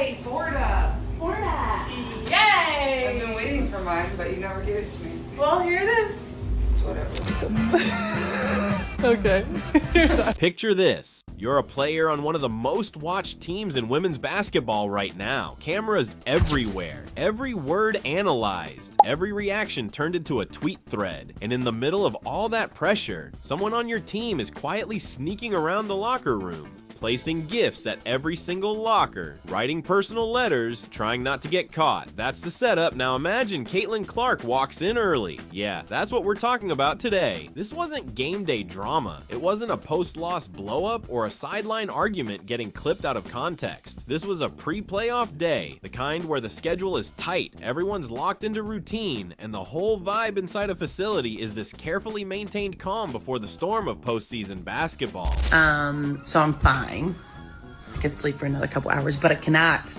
Hey, Florida! Florida! Yay! I've been waiting for mine, but you never gave it to me. Well, here it is. It's whatever. Okay. Picture this. You're a player on one of the most watched teams in women's basketball right now. Cameras everywhere. Every word analyzed. Every reaction turned into a tweet thread. And in the middle of all that pressure, someone on your team is quietly sneaking around the locker room, placing gifts at every single locker, writing personal letters, trying not to get caught. That's the setup. Now imagine CATLIN Clark walks in early. Yeah, that's what we're talking about today. This wasn't game day drama. It wasn't a post-loss blow-up or a sideline argument getting clipped out of context. This was a pre-playoff day, the kind where the schedule is tight, everyone's locked into routine, and the whole vibe inside a facility is this carefully maintained calm before the storm of postseason basketball. So I'm fine. I could sleep for another couple hours, but I cannot.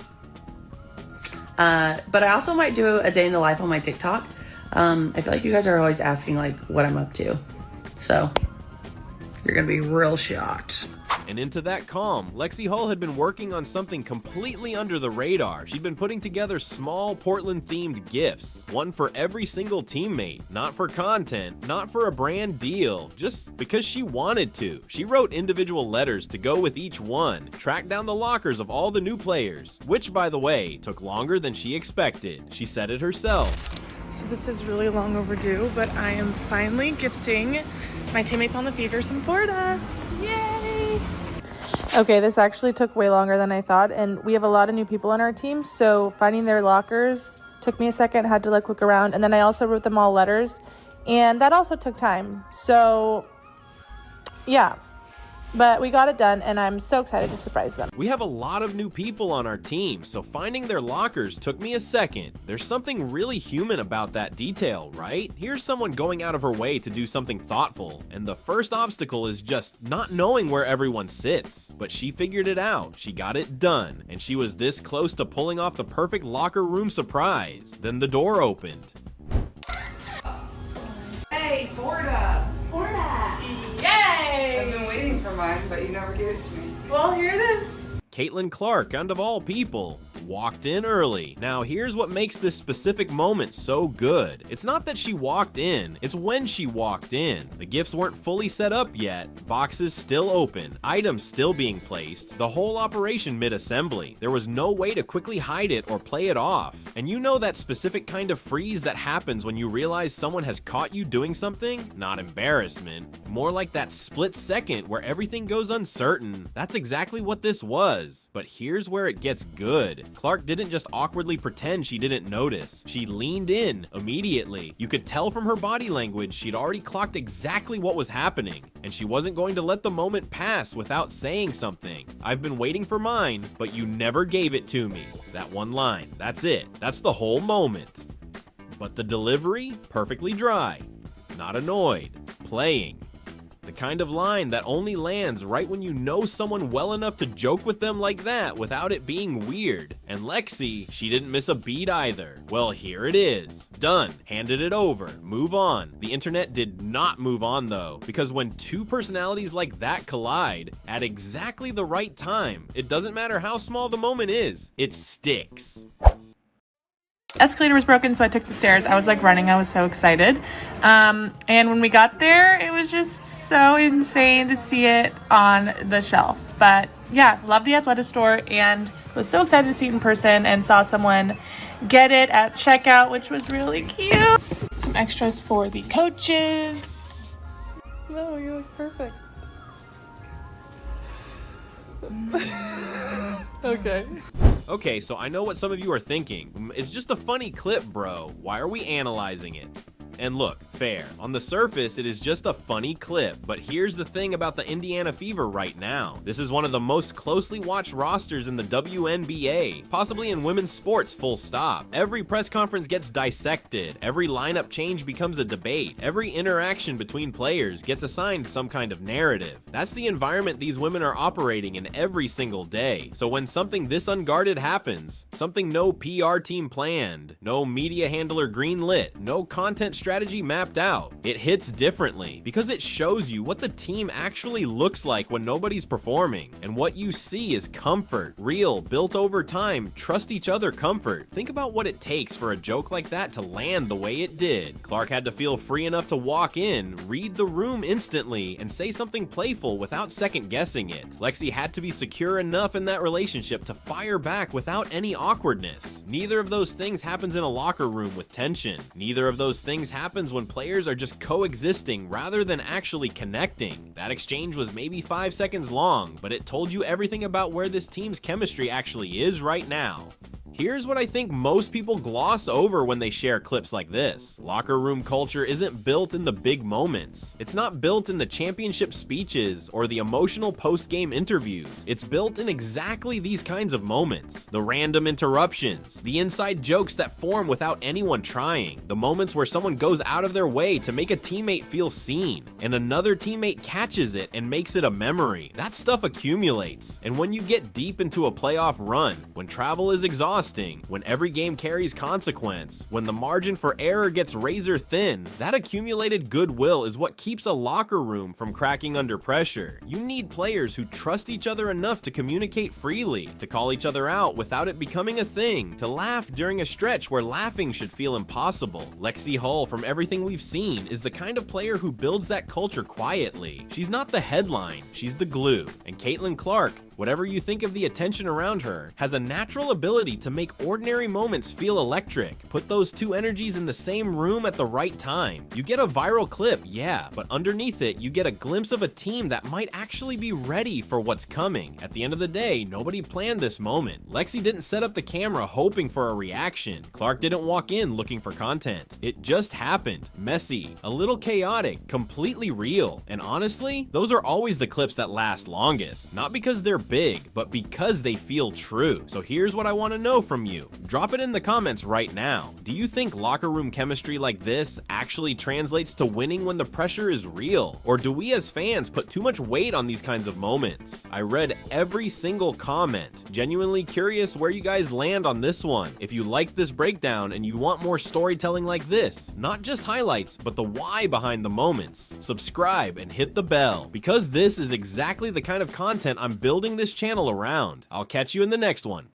But I also might do a day in the life on my TikTok. I feel like you guys are always asking like what I'm up to. So you're gonna be real shocked. And into that calm, Lexie Hull had been working on something completely under the radar. She'd been putting together small Portland-themed gifts, one for every single teammate, not for content, not for a brand deal, just because she wanted to. She wrote individual letters to go with each one, tracked down the lockers of all the new players, which, by the way, took longer than she expected. She said it herself. So this is really long overdue, but I am finally gifting my teammates on the Fever some Florida. Yay! Okay, this actually took way longer than I thought, and we have a lot of new people on our team, so finding their lockers took me a second. Had to like look around, and then I also wrote them all letters, and that also took time. So yeah, but we got it done, and I'm so excited to surprise them. We have a lot of new people on our team, so finding their lockers took me a second. There's something really human about that detail, right? Here's someone going out of her way to do something thoughtful, and the first obstacle is just not knowing where everyone sits. But she figured it out, she got it done, and she was this close to pulling off the perfect locker room surprise. Then the door opened. Hey, Florida! Florida! Yay! I've been waiting for mine, but you never gave it to me. Well, here it is. CATLIN Clark, and of all people, walked in early. Now here's what makes this specific moment so good. It's not that she walked in, it's when she walked in. The gifts weren't fully set up yet, boxes still open, items still being placed, the whole operation mid-assembly. There was no way to quickly hide it or play it off. And you know that specific kind of freeze that happens when you realize someone has caught you doing something? Not embarrassment, more like that split second where everything goes uncertain. That's exactly what this was. But here's where it gets good. Clark didn't just awkwardly pretend she didn't notice. She leaned in immediately. You could tell from her body language she'd already clocked exactly what was happening, and she wasn't going to let the moment pass without saying something. I've been waiting for mine, but you never gave it to me. That one line, that's it. That's the whole moment. But the delivery, perfectly dry. Not annoyed. Playing. The kind of line that only lands right when you know someone well enough to joke with them like that without it being weird. And Lexie, she didn't miss a beat either. Well, here it is. Done. Handed it over. Move on. The internet did not move on though, because when two personalities like that collide at exactly the right time, it doesn't matter how small the moment is, it sticks. Escalator was broken, so I took the stairs. I was like running, I was so excited. And when we got there, it was just so insane to see it on the shelf. But yeah, love the Athleta store and was so excited to see it in person and saw someone get it at checkout, which was really cute. Some extras for the coaches. No, you look perfect. Okay. Okay, so I know what some of you are thinking. It's just a funny clip, bro. Why are we analyzing it? And look, fair. On the surface, it is just a funny clip, but here's the thing about the Indiana Fever right now. This is one of the most closely watched rosters in the WNBA, possibly in women's sports, full stop. Every press conference gets dissected, every lineup change becomes a debate, every interaction between players gets assigned some kind of narrative. That's the environment these women are operating in every single day. So when something this unguarded happens, something no PR team planned, no media handler greenlit, no content strategy mapped out. It hits differently because it shows you what the team actually looks like when nobody's performing, and what you see is comfort, real, built over time, trust each other comfort. Think about what it takes for a joke like that to land the way it did. Clark had to feel free enough to walk in, read the room instantly, and say something playful without second guessing it. Lexie had to be secure enough in that relationship to fire back without any awkwardness. Neither of those things happens in a locker room with tension. Neither of those things happens when players are just coexisting rather than actually connecting. That exchange was maybe 5 seconds long, but it told you everything about where this team's chemistry actually is right now. Here's what I think most people gloss over when they share clips like this. Locker room culture isn't built in the big moments. It's not built in the championship speeches or the emotional post-game interviews. It's built in exactly these kinds of moments. The random interruptions, the inside jokes that form without anyone trying, the moments where someone goes out of their way to make a teammate feel seen, and another teammate catches it and makes it a memory. That stuff accumulates. And when you get deep into a playoff run, when travel is exhausting, when every game carries consequence, when the margin for error gets razor thin, that accumulated goodwill is what keeps a locker room from cracking under pressure. You need players who trust each other enough to communicate freely, to call each other out without it becoming a thing, to laugh during a stretch where laughing should feel impossible. Lexie Hull, from everything we've seen, is the kind of player who builds that culture quietly. She's not the headline, she's the glue. And CATLIN Clark, whatever you think of the attention around her, has a natural ability to make ordinary moments feel electric. Put those two energies in the same room at the right time. You get a viral clip, yeah, but underneath it, you get a glimpse of a team that might actually be ready for what's coming. At the end of the day, nobody planned this moment. Lexie didn't set up the camera hoping for a reaction. Clark didn't walk in looking for content. It just happened. Messy, a little chaotic, completely real. And honestly, those are always the clips that last longest. Not because they're big, but because they feel true. So here's what I want to know from you. Drop it in the comments right now. Do you think locker room chemistry like this actually translates to winning when the pressure is real? Or do we as fans put too much weight on these kinds of moments? I read every single comment. Genuinely curious where you guys land on this one. If you like this breakdown and you want more storytelling like this, not just highlights, but the why behind the moments, subscribe and hit the bell, because this is exactly the kind of content I'm building this channel around. I'll catch you in the next one.